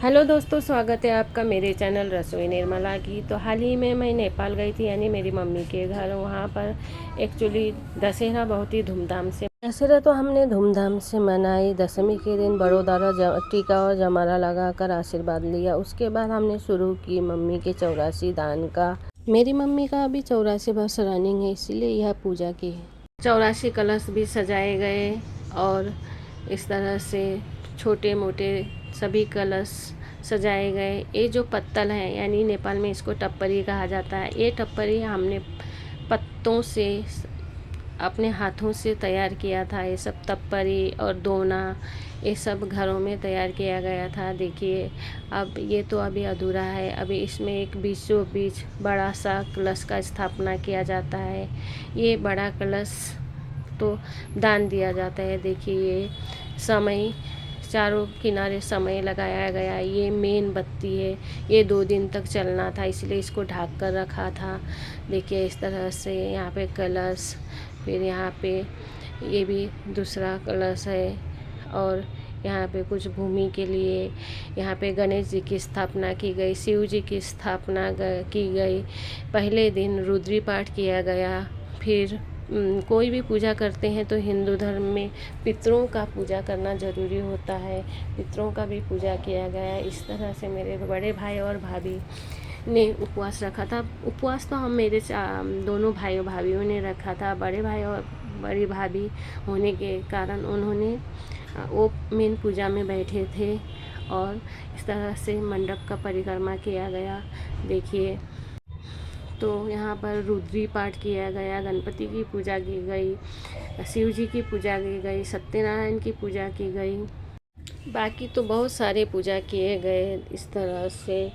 Hello दोस्तों, स्वागत है आपका मेरे चैनल रसोई निर्मला की। तो हाल ही में मैं नेपाल गई थी, यानी मेरी मम्मी के घर। वहाँ पर एक्चुअली दशहरा बहुत ही धूमधाम से दशहरा तो हमने धूमधाम से मनाई। दशमी के दिन बड़ोदरा टीका और जमारा लगाकर आशीर्वाद लिया। उसके बाद हमने शुरू की मम्मी के 84 दान का। मेरी मम्मी का अभी 84 वर्ष रनिंग है, इसीलिए यह पूजा की है। 84 कलश भी सजाए गए और इस तरह से छोटे मोटे सभी कलश सजाए गए। ये जो पत्तल है, यानी नेपाल में इसको टप्परी कहा जाता है। ये टप्परी हमने पत्तों से अपने हाथों से तैयार किया था। ये सब टप्परी और दोना ये सब घरों में तैयार किया गया था। देखिए, अब ये तो अभी अधूरा है। अभी इसमें एक बीचों बीच बड़ा सा कलश का स्थापना किया जाता है। ये बड़ा कलश तो दान दिया जाता है। देखिए, ये समय चारों किनारे समय लगाया गया। ये मेन बत्ती है, ये 2 दिन तक चलना था, इसलिए इसको ढक कर रखा था। देखिए, इस तरह से यहाँ पे कलश, फिर यहाँ पे ये भी दूसरा कलश है। और यहाँ पे कुछ भूमि के लिए यहाँ पे गणेश जी की स्थापना की गई, शिव जी की स्थापना की गई। पहले दिन रुद्री पाठ किया गया। फिर कोई भी पूजा करते हैं तो हिंदू धर्म में पितरों का पूजा करना ज़रूरी होता है। पितरों का भी पूजा किया गया। इस तरह से मेरे बड़े भाई और भाभी ने उपवास रखा था। उपवास तो हम मेरे दोनों भाइयों भाभीयों ने रखा था। बड़े भाई और बड़ी भाभी होने के कारण उन्होंने वो मेन पूजा में बैठे थे और इस तरह से मंडप का परिक्रमा किया गया। देखिए, तो यहाँ पर रुद्री पाठ किया गया, गणपति की पूजा की गई, शिव जी की पूजा की गई, सत्यनारायण की पूजा की गई। बाकी तो बहुत सारे पूजा किए गए। इस तरह से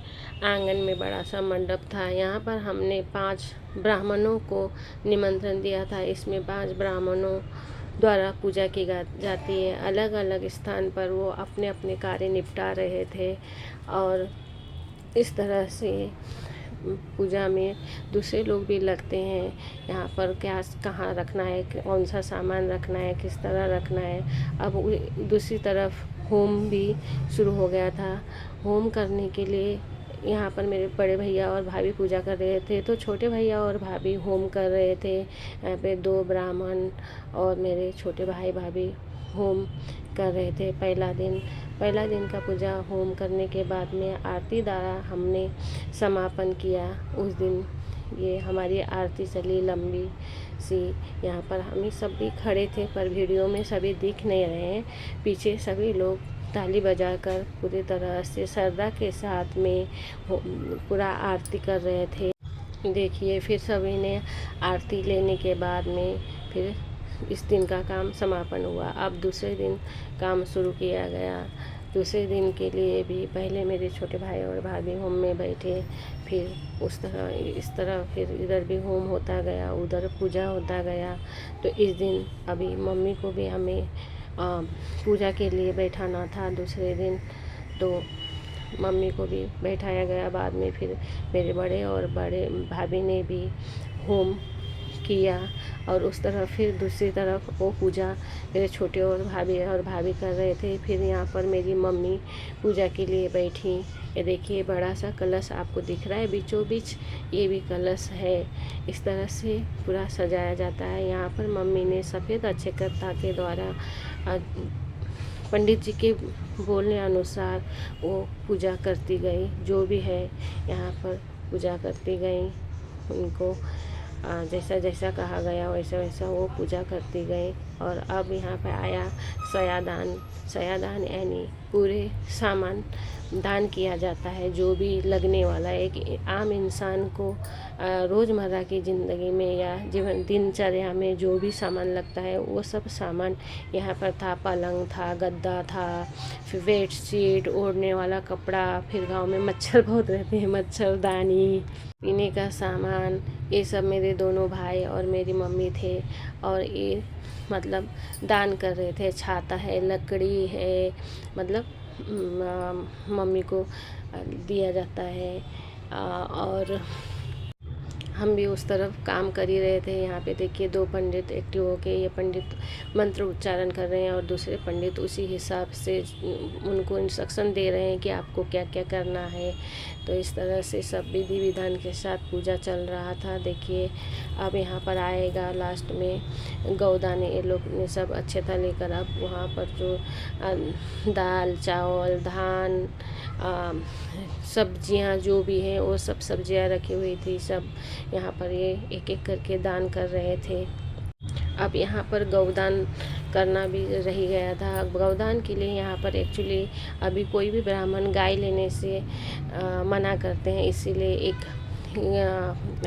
आंगन में बड़ा सा मंडप था। यहाँ पर हमने 5 ब्राह्मणों को निमंत्रण दिया था। इसमें 5 ब्राह्मणों द्वारा पूजा की जाती है। अलग अलग स्थान पर वो अपने अपने कार्य निपटा रहे थे। और इस तरह से पूजा में दूसरे लोग भी लगते हैं। यहाँ पर क्या कहाँ रखना है, कौन सा सामान रखना है, किस तरह रखना है। अब दूसरी तरफ होम भी शुरू हो गया था। होम करने के लिए यहाँ पर मेरे बड़े भैया और भाभी पूजा कर रहे थे, तो छोटे भैया और भाभी होम कर रहे थे। यहाँ पे 2 ब्राह्मण और मेरे छोटे भाई भाभी होम कर रहे थे। पहला दिन का पूजा होम करने के बाद में आरती द्वारा हमने समापन किया। उस दिन ये हमारी आरती चली लंबी सी। यहाँ पर हम ही सब भी खड़े थे, पर वीडियो में सभी दिख नहीं रहे हैं। पीछे सभी लोग ताली बजाकर पूरी तरह से श्रद्धा के साथ में पूरा आरती कर रहे थे। देखिए, फिर सभी ने आरती लेने के बाद में फिर इस दिन का काम समापन हुआ। अब दूसरे दिन काम शुरू किया गया। दूसरे दिन के लिए भी पहले मेरे छोटे भाई और भाभी होम में बैठे, फिर इस तरह फिर इधर भी होम होता गया, उधर पूजा होता गया। तो इस दिन अभी मम्मी को भी हमें पूजा के लिए बैठाना था दूसरे दिन, तो मम्मी को भी बैठाया गया। बाद में फिर मेरे बड़े भाभी ने भी होम किया। और उस तरफ फिर दूसरी तरफ वो पूजा मेरे छोटे और भाभी कर रहे थे। फिर यहाँ पर मेरी मम्मी पूजा के लिए बैठी। ये देखिए, बड़ा सा कलश आपको दिख रहा है बीचों बीच, ये भी कलश है। इस तरह से पूरा सजाया जाता है। यहाँ पर मम्मी ने सफ़ेद अक्षता के द्वारा पंडित जी के बोलने अनुसार वो पूजा करती गई। जो भी है यहाँ पर पूजा करती गई। उनको जैसा जैसा कहा गया वैसा वैसा वो पूजा करती गई। और अब यहाँ पर आया सयादान यानी पूरे सामान दान किया जाता है। जो भी लगने वाला है एक आम इंसान को रोज़मर्रा की ज़िंदगी में या दिनचर्या में जो भी सामान लगता है वो सब सामान यहाँ पर था। पलंग था, गद्दा था, फिर बेडशीट, ओढ़ने वाला कपड़ा, फिर गांव में मच्छर बहुत रहते हैं, मच्छरदानी, पीने का सामान, ये सब मेरे दोनों भाई और मेरी मम्मी थे। और ये मतलब दान कर रहे थे। छाता है, लकड़ी है, मतलब मम्मी को दिया जाता है। और हम भी उस तरफ काम कर ही रहे थे। यहाँ पे देखिए 2 पंडित एक्टिव होके, ये पंडित मंत्र उच्चारण कर रहे हैं और दूसरे पंडित उसी हिसाब से उनको इंस्ट्रक्शन दे रहे हैं कि आपको क्या क्या करना है। तो इस तरह से सब विधि विधान के साथ पूजा चल रहा था। देखिए अब यहाँ पर आएगा लास्ट में गौदान, ये लोग ने सब अच्छता लेकर अब वहाँ पर जो दाल चावल धान सब्जियाँ जो भी हैं वो सब सब्जियाँ रखी हुई थी, सब यहाँ पर ये एक एक करके दान कर रहे थे। अब यहाँ पर गौदान करना भी रह गया था। गौदान के लिए यहाँ पर एक्चुअली अभी कोई भी ब्राह्मण गाय लेने से मना करते हैं, इसीलिए एक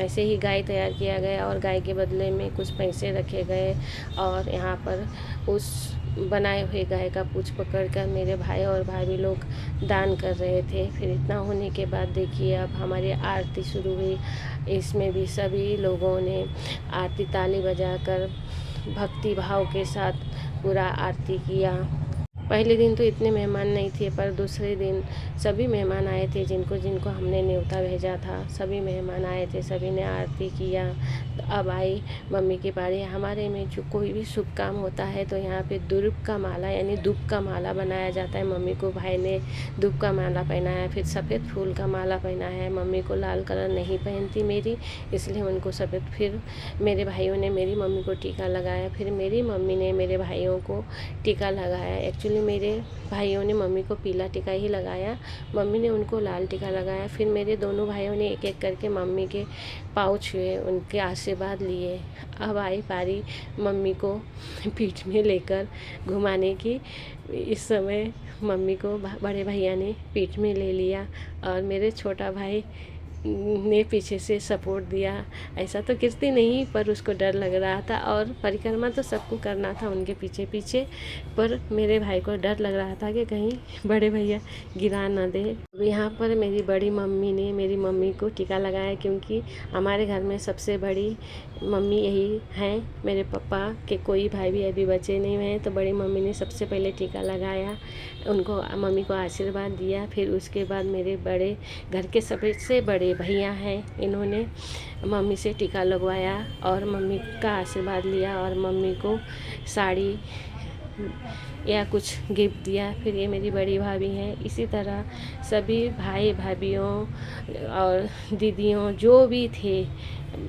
ऐसे ही गाय तैयार किया गया और गाय के बदले में कुछ पैसे रखे गए और यहाँ पर उस बनाए हुए गाय का पूंछ पकड़कर मेरे भाई और भाभी लोग दान कर रहे थे। फिर इतना होने के बाद देखिए अब हमारी आरती शुरू हुई। इसमें भी सभी लोगों ने आरती ताली बजाकर भक्ति भाव के साथ पूरा आरती किया। पहले दिन तो इतने मेहमान नहीं थे, पर दूसरे दिन सभी मेहमान आए थे जिनको जिनको हमने न्योता भेजा था। सभी मेहमान आए थे, सभी ने आरती किया। तो अब आई मम्मी की बारी। हमारे में जो कोई भी शुभ काम होता है तो यहाँ पे दुर्ब का माला यानी दूब का माला बनाया जाता है। मम्मी को भाई ने दूब का माला पहनाया, फिर सफ़ेद फूल का माला पहनाया है। मम्मी को लाल कलर नहीं पहनती मेरी, इसलिए उनको सफ़ेद। फिर मेरे भाइयों ने मेरी मम्मी को टीका लगाया, फिर मेरी मम्मी ने मेरे भाइयों को टीका लगाया। एक्चुअली मेरे भाइयों ने मम्मी को पीला टीका ही लगाया, मम्मी ने उनको लाल टीका लगाया। फिर मेरे दोनों भाइयों ने एक एक करके मम्मी के पाँव छुए, उनके आशीर्वाद लिए। अब आई पारी मम्मी को पीठ में लेकर घुमाने की। इस समय मम्मी को बड़े भैया ने पीठ में ले लिया और मेरे छोटा भाई ने पीछे से सपोर्ट दिया। ऐसा तो गिरती नहीं, पर उसको डर लग रहा था और परिक्रमा तो सबको करना था उनके पीछे पीछे, पर मेरे भाई को डर लग रहा था कि कहीं बड़े भैया गिरा ना दे। यहाँ पर मेरी बड़ी मम्मी ने मेरी मम्मी को टीका लगाया, क्योंकि हमारे घर में सबसे बड़ी मम्मी यही हैं। मेरे पापा के कोई भाई भी अभी बचे नहीं हुए हैं, तो बड़ी मम्मी ने सबसे पहले टीका लगाया, उनको मम्मी को आशीर्वाद दिया। फिर उसके बाद मेरे बड़े घर के सबसे बड़े भैया हैं, इन्होंने मम्मी से टीका लगवाया और मम्मी का आशीर्वाद लिया और मम्मी को साड़ी या कुछ गिफ्ट दिया। फिर ये मेरी बड़ी भाभी हैं। इसी तरह सभी भाई भाभीयों और दीदियों जो भी थे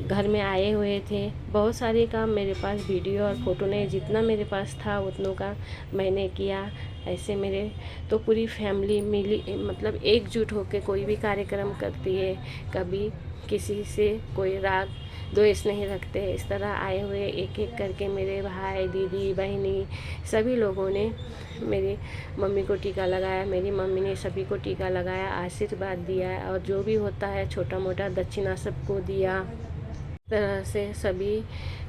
घर में आए हुए थे। बहुत सारे काम मेरे पास वीडियो और फ़ोटो नहीं, जितना मेरे पास था उतनों का मैंने किया। ऐसे मेरे तो पूरी फैमिली मिली, मतलब एकजुट होकर कोई भी कार्यक्रम करती है, कभी किसी से कोई राग द्वेष नहीं रखते। इस तरह आए हुए एक एक करके मेरे भाई दीदी बहनी सभी लोगों ने मेरी मम्मी को टीका लगाया, मेरी मम्मी ने सभी को टीका लगाया, आशीर्वाद दिया और जो भी होता है छोटा मोटा दक्षिणा सबको दिया। तरह से सभी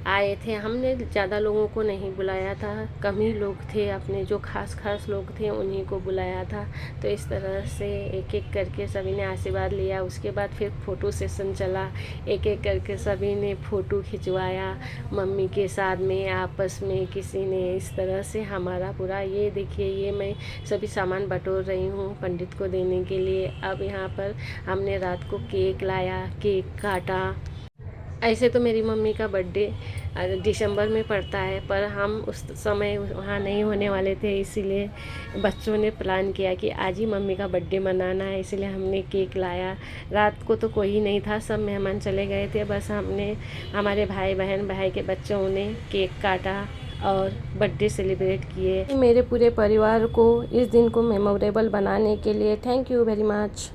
आए थे। हमने ज़्यादा लोगों को नहीं बुलाया था, कम ही लोग थे, अपने जो खास लोग थे उन्हीं को बुलाया था। तो इस तरह से एक एक करके सभी ने आशीर्वाद लिया। उसके बाद फिर फ़ोटो सेशन चला, एक एक करके सभी ने फ़ोटो खिंचवाया मम्मी के साथ में, आपस में किसी ने। इस तरह से हमारा पूरा, ये देखिए ये मैं सभी सामान बटोर रही हूँ पंडित को देने के लिए। अब यहाँ पर हमने रात को केक लाया, केक काटा। ऐसे तो मेरी मम्मी का बर्थडे दिसंबर में पड़ता है, पर हम उस समय वहाँ नहीं होने वाले थे, इसीलिए बच्चों ने प्लान किया कि आज ही मम्मी का बर्थडे मनाना है, इसलिए हमने केक लाया। रात को तो कोई नहीं था, सब मेहमान चले गए थे, बस हमने हमारे भाई बहन भाई के बच्चों ने केक काटा और बर्थडे सेलिब्रेट किए। मेरे पूरे परिवार को इस दिन को मेमोरेबल बनाने के लिए थैंक यू वेरी मच।